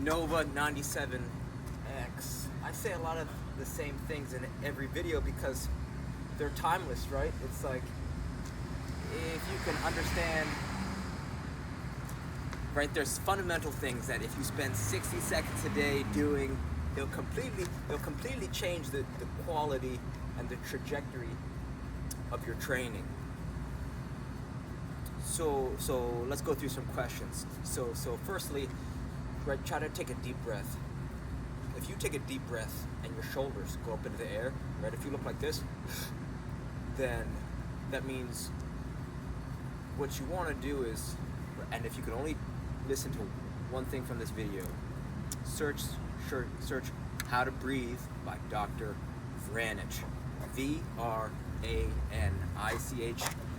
Nova 97X. I say a lot of the same things in every video because they're timeless, right? It's like, if you can understand, right, there's fundamental things that if you spend 60 seconds a day doing, they'll completely change the quality and the trajectory of your training. So let's go through some questions. So firstly, right, try to take a deep breath. If you take a deep breath and your shoulders go up into the air, right, if you look like this, then that means what you want to do is, and if you could only listen to one thing from this video, search How to Breathe by Dr. Vranich. V-R-A-N-I-C-H.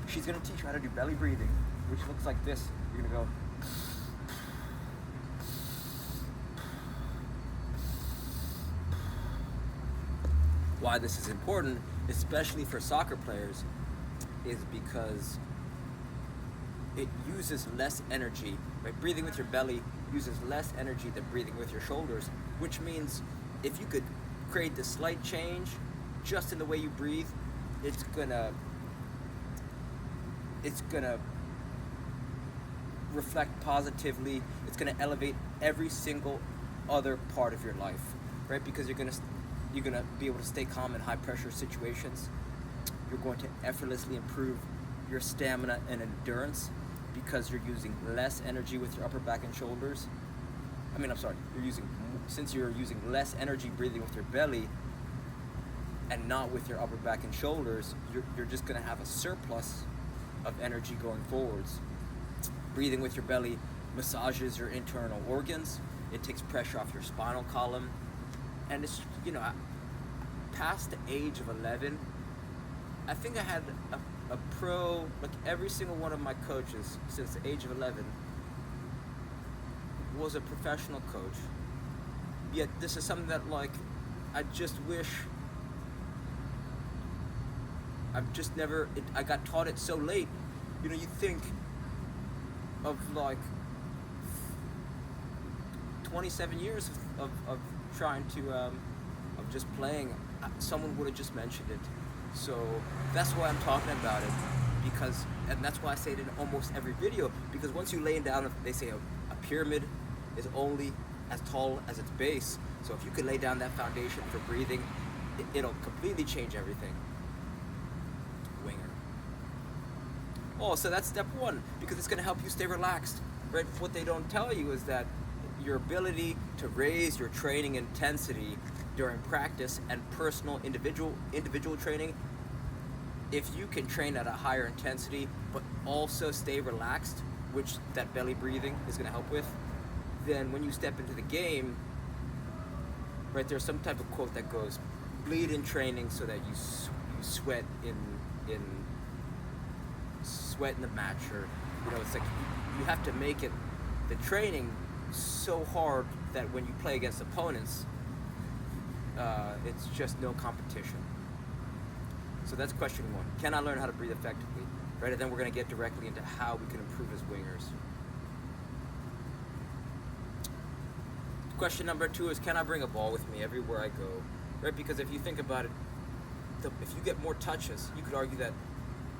She's going to teach you how to do belly breathing, which looks like this. You're going to go. Why this is important, especially for soccer players, is because it uses less energy, right? Breathing with your belly uses less energy than breathing with your shoulders, which means if you could create this slight change just in the way you breathe, it's gonna reflect positively. It's gonna elevate every single other part of your life, right? Because you're gonna be able to stay calm in high pressure situations. You're going to effortlessly improve your stamina and endurance because you're using less energy with your upper back and shoulders. Since you're using less energy breathing with your belly and not with your upper back and shoulders, you're just going to have a surplus of energy going forwards. Breathing with your belly massages your internal organs. It takes pressure off your spinal column. And it's, past the age of 11, I think I had a pro, like every single one of my coaches since the age of 11 was a professional coach. Yet this is something that, like, I just wish I got taught it so late. You think of like 27 years of trying to, of just playing, someone would have just mentioned it. So that's why I'm talking about it, and that's why I say it in almost every video, because once you lay it down, they say a pyramid is only as tall as its base. So if you can lay down that foundation for breathing, it'll completely change everything. Winger. Oh, so that's step one, because it's going to help you stay relaxed, right? What they don't tell you is that your ability to raise your training intensity during practice and personal individual training, if you can train at a higher intensity but also stay relaxed, which that belly breathing is going to help with, then when you step into the game, right, there's some type of quote that goes, bleed in training so that you sweat in the match, or it's like you have to make it, the training, so hard that when you play against opponents, it's just no competition. So that's question one. Can I learn how to breathe effectively? Right, and then we're going to get directly into how we can improve as wingers. Question number two is, can I bring a ball with me everywhere I go? Right, because if you think about it, if you get more touches, you could argue that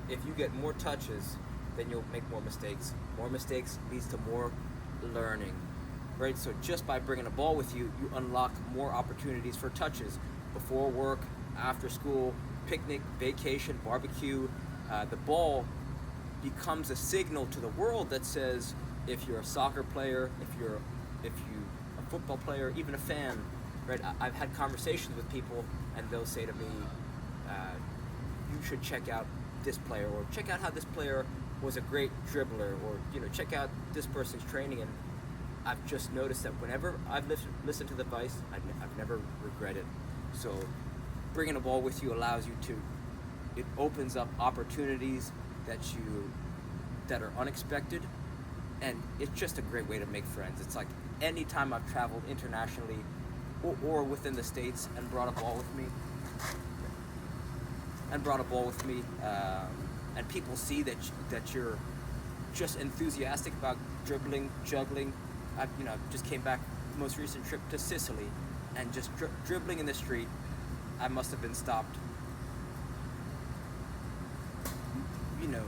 if you get more touches, then you'll make more mistakes. More mistakes leads to more learning. Right, so just by bringing a ball with you, you unlock more opportunities for touches before work, after school, picnic, vacation, barbecue. The ball becomes a signal to the world that says, if you're a soccer player, if you a football player, even a fan, right? I've had conversations with people, and they'll say to me, "You should check out this player, or check out how this player was a great dribbler, or check out this person's training." And I've just noticed that whenever I've listened to the advice, I've never regretted. So bringing a ball with you allows you to, it opens up opportunities that are unexpected, and it's just a great way to make friends. It's like anytime I've traveled internationally or within the States and brought a ball with me, and people see that you're just enthusiastic about dribbling, juggling. I just came back most recent trip to Sicily, and just dribbling in the street, I must have been stopped. You know,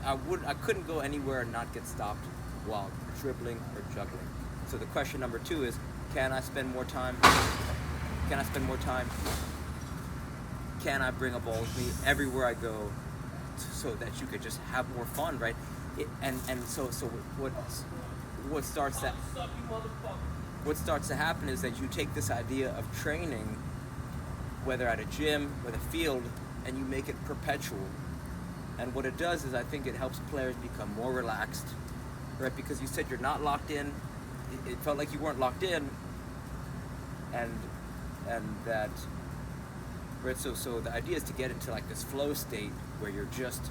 I couldn't go anywhere and not get stopped while dribbling or juggling. So the question number 2 is, can I spend more time? Can I spend more time? Can I bring a ball with me everywhere I go, so that you could just have more fun, right? So what starts to happen is that you take this idea of training, whether at a gym or the field, and you make it perpetual. And what it does is, I think it helps players become more relaxed, right? Because you said you're not locked in. It felt like you weren't locked in, and that, right? So the idea is to get into like this flow state where you're just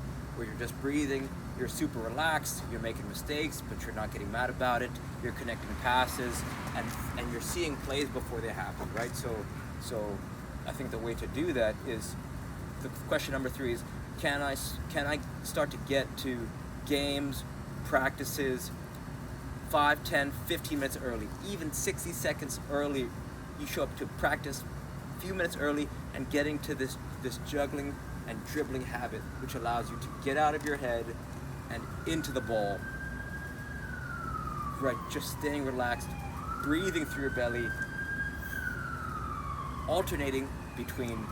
breathing. You're super relaxed. You're making mistakes, but you're not getting mad about it. You're connecting passes, and you're seeing plays before they happen, right? So I think the way to do that is, the question number 3 is, can I start to get to games, practices 5, 10, 15 minutes early, even 60 seconds early? You show up to practice a few minutes early and getting to this juggling and dribbling habit, which allows you to get out of your head and into the ball. Right, just staying relaxed, breathing through your belly, alternating between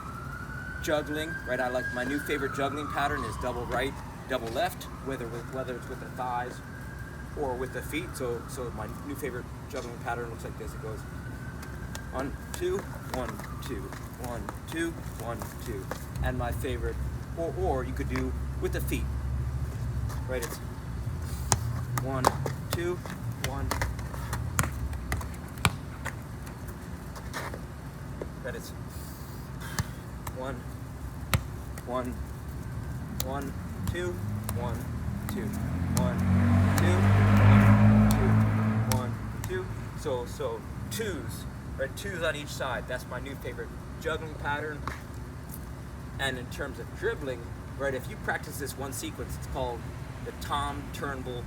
juggling, right? I like, my new favorite juggling pattern is double right, double left, whether it's with the thighs or with the feet. So my new favorite juggling pattern looks like this. It goes 1, 2, 1, 2, 1, 2, 1, 2. And my favorite, or you could do with the feet, right? It's 1, 2, 1. Right, it's 1, 1, 1, 2, 1, 2, 1, 2, 1, 2, 1, 2. So twos, right? Twos on each side. That's my new favorite juggling pattern. And in terms of dribbling, right? If you practice this one sequence, it's called the Tom Turnbull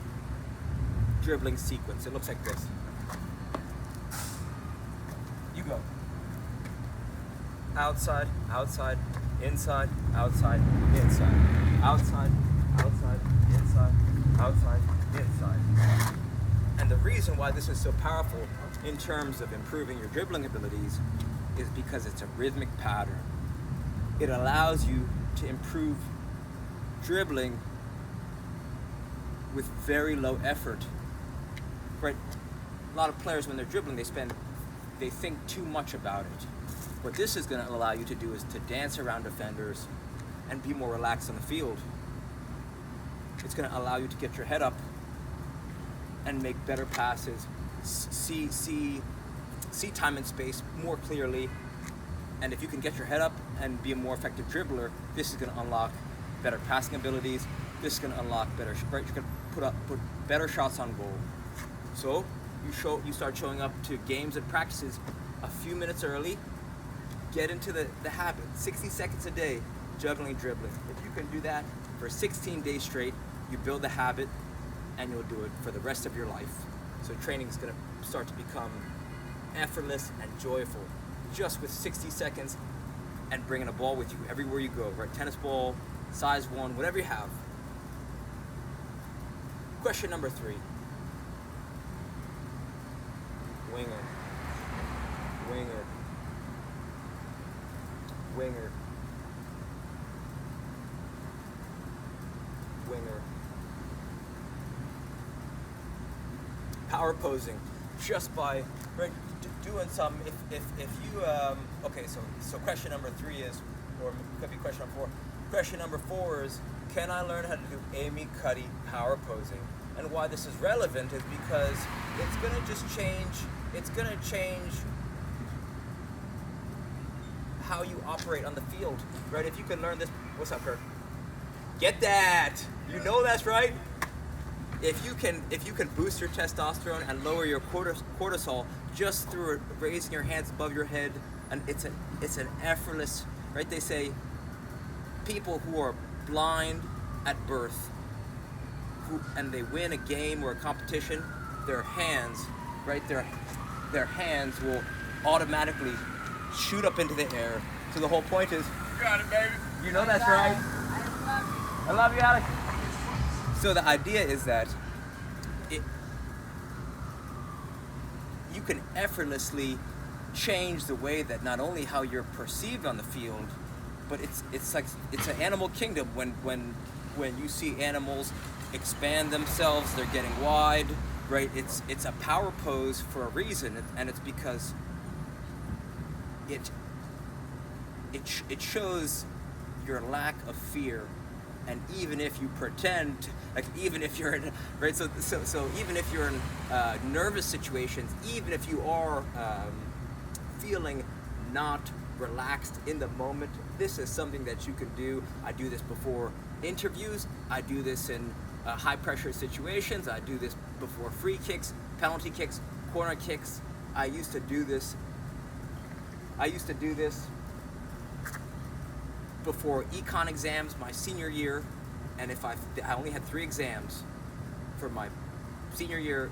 dribbling sequence. It looks like this. You go. Outside, outside, inside, outside, inside, outside, outside, inside, outside, inside. And the reason why this is so powerful in terms of improving your dribbling abilities is because it's a rhythmic pattern. It allows you to improve dribbling with very low effort. Right? A lot of players, when they're dribbling, they think too much about it. What this is going to allow you to do is to dance around defenders and be more relaxed on the field. It's going to allow you to get your head up and make better passes, see time and space more clearly. And if you can get your head up and be a more effective dribbler, this is going to unlock better passing abilities. This is going to unlock better, right? You're going to put better shots on goal. So you start showing up to games and practices a few minutes early. Get into the habit. 60 seconds a day, juggling, dribbling. If you can do that for 16 days straight, you build the habit, and you'll do it for the rest of your life. So training is going to start to become effortless and joyful, just with 60 seconds and bringing a ball with you everywhere you go, right? Tennis ball, size 1, whatever you have. Question number 3. Winger. Winger. Winger. Winger. Power posing, just by doing some. If you okay, so question number 3 is, or it could be question number 4. Question number 4 is, can I learn how to do Amy Cuddy power posing? And why this is relevant is because it's gonna just change. It's gonna change how you operate on the field, right? If you can learn this, what's up, Kurt? Get that! You know that's right. If you can boost your testosterone and lower your cortisol just through raising your hands above your head, and it's an effortless, right? They say people who are blind at birth, and they win a game or a competition, their hands, right? their hands will automatically shoot up into the air. So the whole point is, You got it, baby. you know that's right. I love you, Alex. So the idea is that you can effortlessly change the way that not only how you're perceived on the field, but it's like it's an animal kingdom when you see animals expand themselves, they're getting wide, right? It's a power pose for a reason, and it's because it shows your lack of fear. And even if you pretend, like even if you're in, right, so even if you're in nervous situations, even if you are feeling not relaxed in the moment, this is something that you can do. I do this before interviews. I do this in high pressure situations. I do this before free kicks, penalty kicks, corner kicks. I used to do this before econ exams my senior year, and if I only had 3 exams for my senior year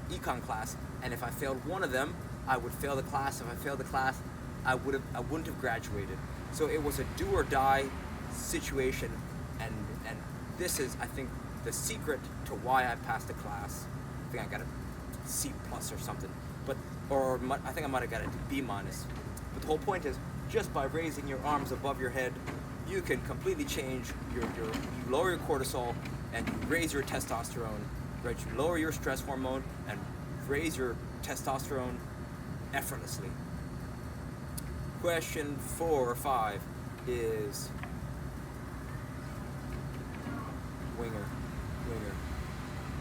econ class, and if I failed one of them, I would fail the class. If I failed the class, I wouldn't have graduated. So it was a do or die situation, and this is, I think, the secret to why I passed the class. I think I got a C plus or something, I think I might have got a B minus. But the whole point is, just by raising your arms above your head, you can completely change you lower your cortisol and you raise your testosterone, right? You lower your stress hormone and raise your testosterone effortlessly. Question 4 or 5 is winger.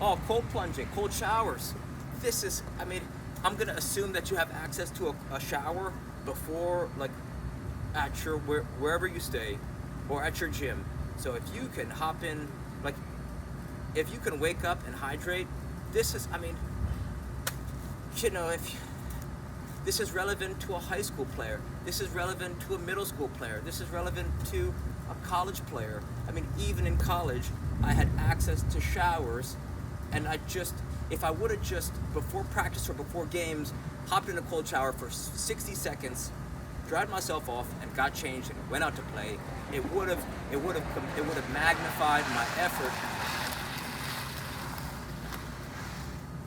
Oh, cold plunging, cold showers. This is, I'm gonna assume that you have access to a shower before, like, at your wherever you stay, or at your gym. So if you can hop in, like, if you can wake up and hydrate, this is, if this is relevant to a high school player, this is relevant to a middle school player, this is relevant to a college player. Even in college, I had access to showers, and if I would have just before practice or before games hopped in a cold shower for 60 seconds, dried myself off, and got changed and went out to play, it would have magnified my effort.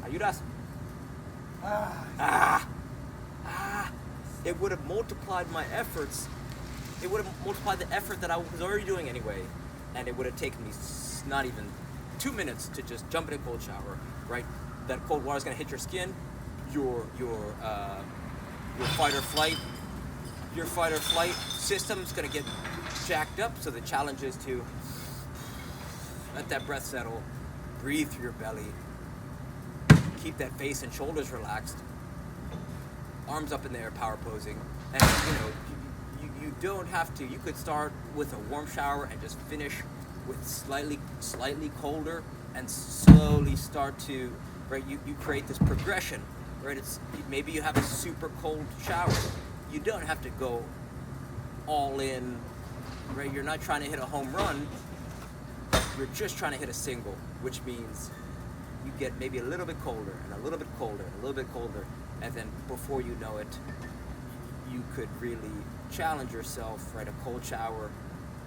Ayudas. It would have multiplied my efforts. It would have multiplied the effort that I was already doing anyway, and it would have taken me not even 2 minutes to just jump in a cold shower. Right, that cold water is going to hit your skin, your fight or flight. Your fight or flight system is going to get jacked up, so the challenge is to let that breath settle, breathe through your belly, keep that face and shoulders relaxed, arms up in the air, power posing, and you don't have to. You could start with a warm shower and just finish with slightly colder, and slowly start to, right, you create this progression, right? It's maybe you have a super cold shower. You don't have to go all in, right? You're not trying to hit a home run. You're just trying to hit a single, which means you get maybe a little bit colder and a little bit colder and a little bit colder, and then before you know it, you could really challenge yourself, right? A cold shower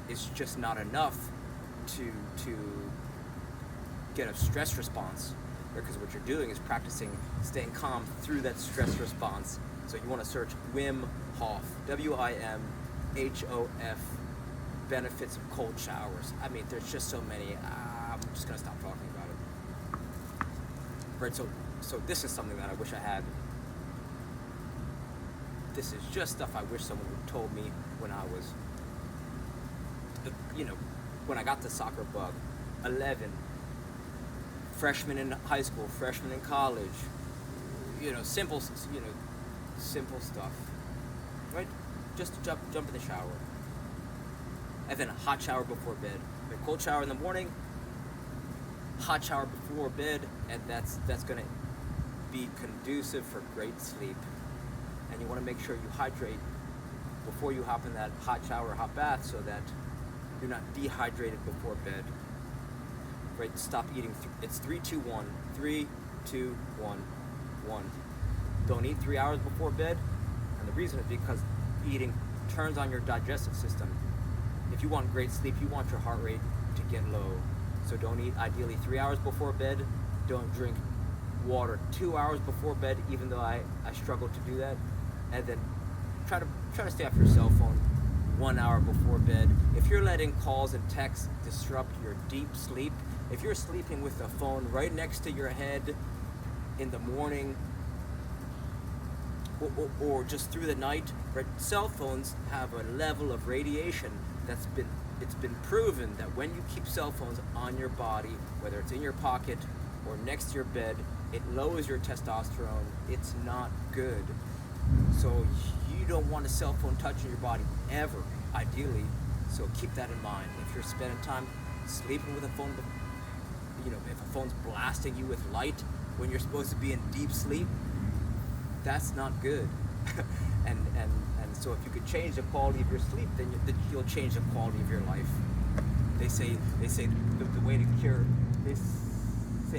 is just not enough to get a stress response, because what you're doing is practicing staying calm through that stress response. So you want to search Wim Hof, WIMHOF, benefits of cold showers. There's just so many. I'm just gonna stop talking about it. Right. So this is something that I wish I had. This is just stuff I wish someone would have told me when I was, when I got the soccer bug, 11. Freshman in high school, freshman in college, simple stuff, right? Just jump in the shower, and then a hot shower before bed. A cold shower in the morning, hot shower before bed, and that's gonna be conducive for great sleep. And you want to make sure you hydrate before you hop in that hot shower or hot bath, so that you're not dehydrated before bed. Right, stop eating. It's 3, 2, 1. 3, 2, 1, 1. don't eat 3 hours before bed. And the reason is because eating turns on your digestive system. If you want great sleep, you want your heart rate to get low. So don't eat ideally 3 hours before bed. Don't drink water 2 hours before bed, even though I struggle to do that. And then try to stay off your cell phone 1 hour before bed. If you're letting calls and texts disrupt your deep sleep, if you're sleeping with the phone right next to your head in the morning or just through the night, right? Cell phones have a level of radiation it's been proven that when you keep cell phones on your body, whether it's in your pocket or next to your bed, it lowers your testosterone. It's not good. So you don't want a cell phone touching your body ever, ideally. So keep that in mind. If you're spending time sleeping with a phone, if a phone's blasting you with light when you're supposed to be in deep sleep, that's not good. and so if you could change the quality of your sleep, then you'll change the quality of your life. They say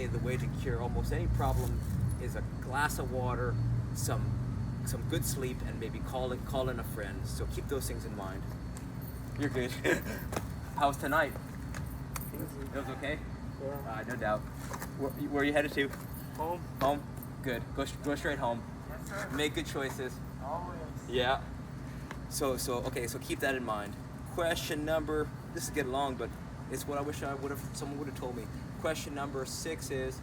the way to cure almost any problem is a glass of water, some good sleep, and maybe call in a friend. So keep those things in mind. You're good. How was tonight? It was okay? Yeah. No doubt. Where are you headed to? Home. Home? Good. Go straight home. Yes, sir. Make good choices. Always. Yeah. So keep that in mind. Question number, this is getting long, but it's what I wish someone would have told me. Question number 6 is,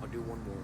I'll do one more.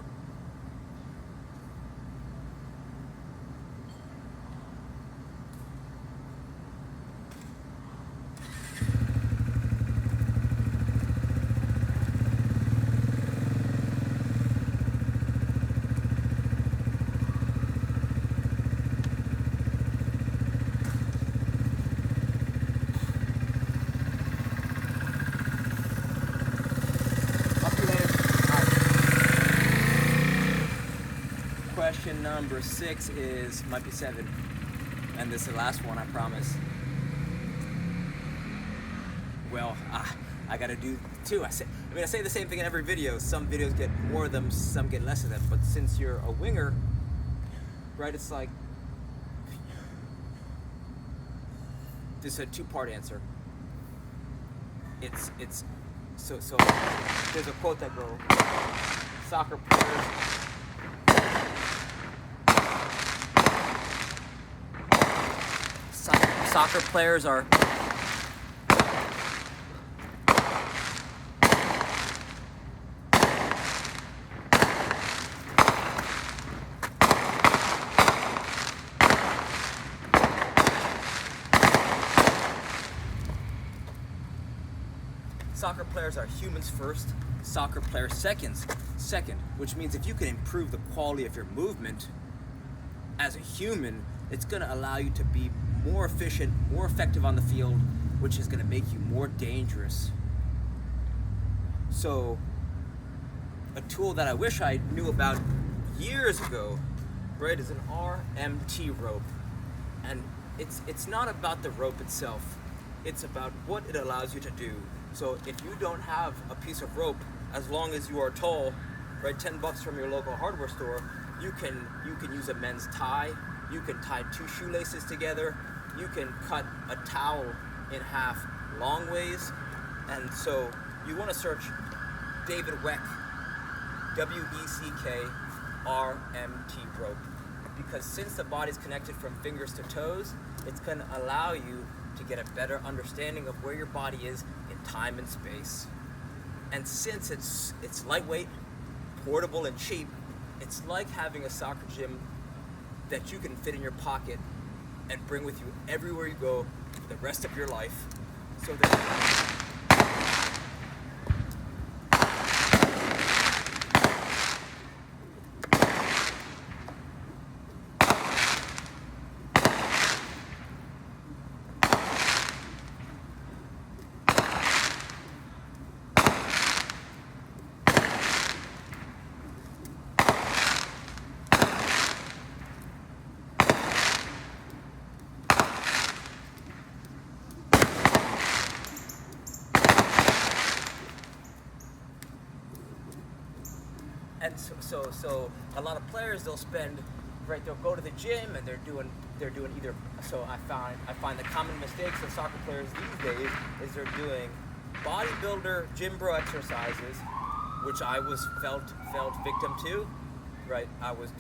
Question number 6 might be 7, and this is the last one, I promise. Well, I gotta do 2. I say the same thing in every video. Some videos get more of them, some get less of them. But since you're a winger, right? It's like this is a 2-part answer. It's so there's a quote that goes, soccer players are humans first, soccer players second, which means if you can improve the quality of your movement as a human, it's going to allow you to be more efficient, more effective on the field, which is going to make you more dangerous. So a tool that I wish I knew about years ago, right, is an RMT rope. And it's not about the rope itself, it's about what it allows you to do. So if you don't have a piece of rope, as long as you are tall, right, $10 from your local hardware store, you can use a men's tie. You can tie 2 shoelaces together. You can cut a towel in half long ways. And so you want to search David Weck, W-E-C-K, RMT rope. Because since the body's connected from fingers to toes, it's going to allow you to get a better understanding of where your body is in time and space. And since it's lightweight, portable, and cheap, it's like having a soccer gym that you can fit in your pocket and bring with you everywhere you go for the rest of your life. So that And so a lot of players, they'll spend, right, they'll go to the gym and they're doing either, so I find the common mistakes of soccer players these days is they're doing bodybuilder gym bro exercises, which I felt victim to, right? I was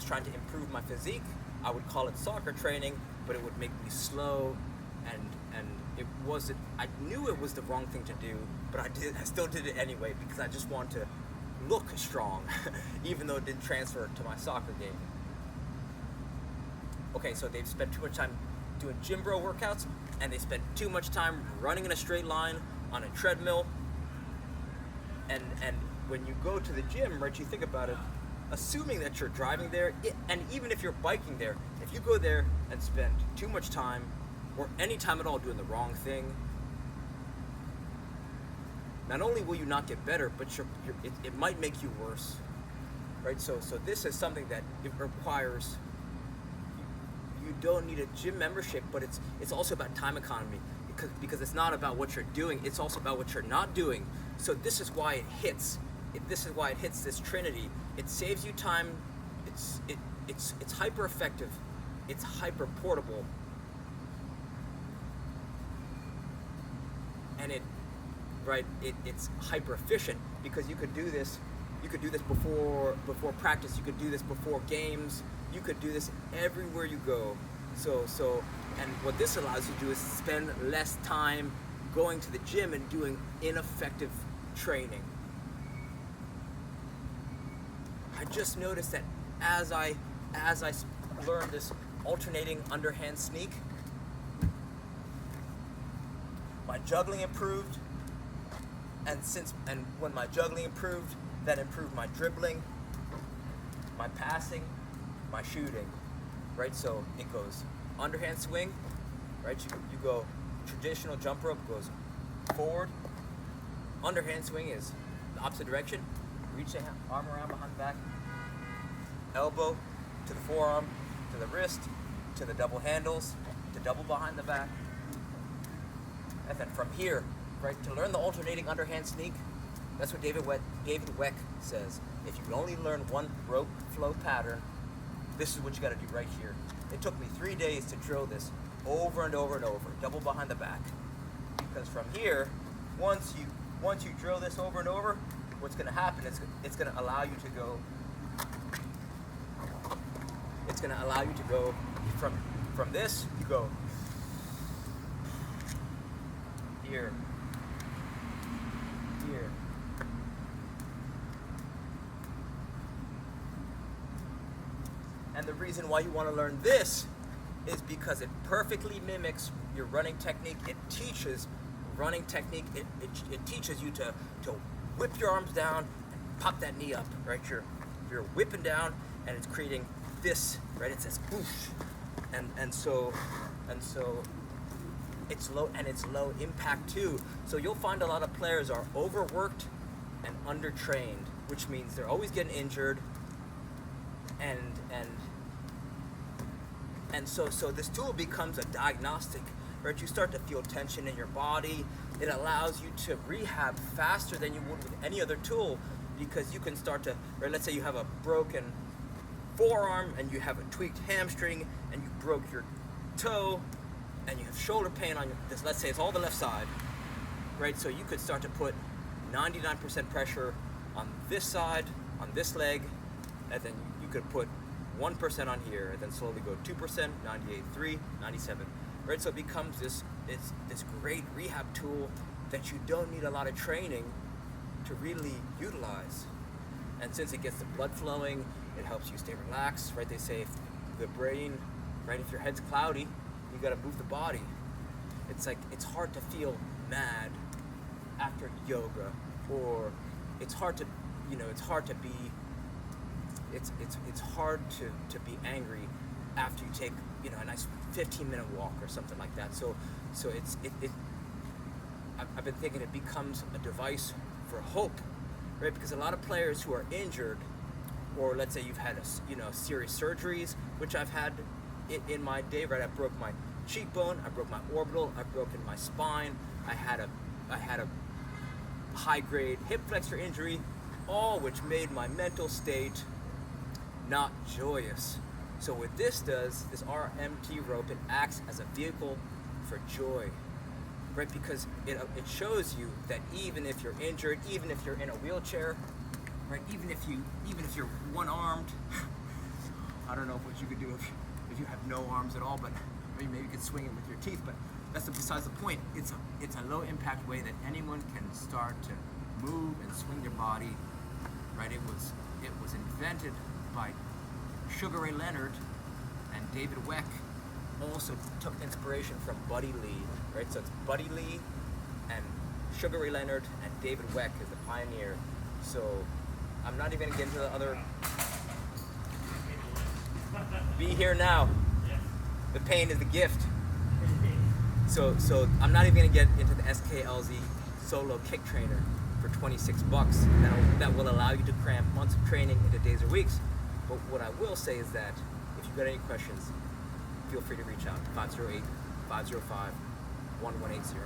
trying to improve my physique. I would call it soccer training, but it would make me slow, and it wasn't. I knew it was the wrong thing to do, but I still did it anyway because I just wanted to look strong, even though it didn't transfer to my soccer game. Okay, so they've spent too much time doing gym bro workouts, and they spend too much time running in a straight line on a treadmill. And when you go to the gym, right, you think about it, assuming that you're driving there, and even if you're biking there, if you go there and spend too much time or any time at all doing the wrong thing, not only will you not get better, but it might make you worse, right? So this is something that it requires. You don't need a gym membership, but it's also about time economy, because it's not about what you're doing, it's also about what you're not doing. So this is why it hits. This is why it hits this trinity. It saves you time. It's hyper effective. It's hyper portable, and it's hyper efficient because you could do this. You could do this before practice. You could do this before games. You could do this everywhere you go. So and what this allows you to do is spend less time going to the gym and doing ineffective training. I just noticed that as I learned this alternating underhand sneak, my juggling improved, and when my juggling improved, that improved my dribbling, my passing, my shooting, right? So it goes underhand swing, right? You go traditional jump rope goes forward. Underhand swing is the opposite direction. Reach the arm around behind the back, elbow to the forearm, to the wrist, to the double handles, to double behind the back. And then from here, right, to learn the alternating underhand sneak, that's what David Weck says. If you can only learn one rope flow pattern, this is what you got to do right here. It took me 3 days to drill this over and over and over, double behind the back. Because from here, once you drill this over and over, what's going to happen is it's going to allow you to go. It's going to allow you to go from this. You go here, here. And the reason why you want to learn this is because it perfectly mimics your running technique. It teaches running technique. It teaches you to whip your arms down and pop that knee up, right? You're whipping down and it's creating this, right? It says whoosh. And so it's low impact too. So you'll find a lot of players are overworked and undertrained, which means they're always getting injured. And so this tool becomes a diagnostic, right? You start to feel tension in your body. It allows you to rehab faster than you would with any other tool, because you can start to, right? Let's say you have a broken forearm and you have a tweaked hamstring and you broke your toe and you have shoulder pain on this. Let's say it's all the left side, right? So you could start to put 99% pressure on this side, on this leg, and then you could put 1% on here, and then slowly go 2%, 98, 3, 97, right? So it becomes this great rehab tool that you don't need a lot of training to really utilize. And since it gets the blood flowing, it helps you stay relaxed, right? They say if the brain, right, if your head's cloudy, you gotta move the body. It's like, it's hard to feel mad after yoga, or it's hard to, it's hard to be, it's hard to be angry after you take, a nice 15-minute walk or something like that. So I've been thinking it becomes a device for hope, right? Because a lot of players who are injured, or let's say you've had serious surgeries, which I've had in my day, right? I broke my cheekbone, I broke my orbital, I've broken my spine, I had a high-grade hip flexor injury, all which made my mental state not joyous. So what this does, this RMT rope, it acts as a vehicle for joy, right? Because it shows you that even if you're injured, even if you're in a wheelchair, right? Even if you're one-armed, I don't know what you could do if you have no arms at all, but maybe you could swing it with your teeth. But that's besides the point. It's a low-impact way that anyone can start to move and swing their body, right? It was invented by Sugar Ray Leonard, and David Weck also took inspiration from Buddy Lee, right? So it's Buddy Lee and Sugar Ray Leonard and David Weck is the pioneer. So I'm not even gonna get into the other. Be here now. The pain is the gift. So I'm not even gonna get into the SKLZ solo kick trainer for $26 that will allow you to cram months of training into days or weeks. But what I will say is that if you've got any questions, feel free to reach out. 508-505-1180.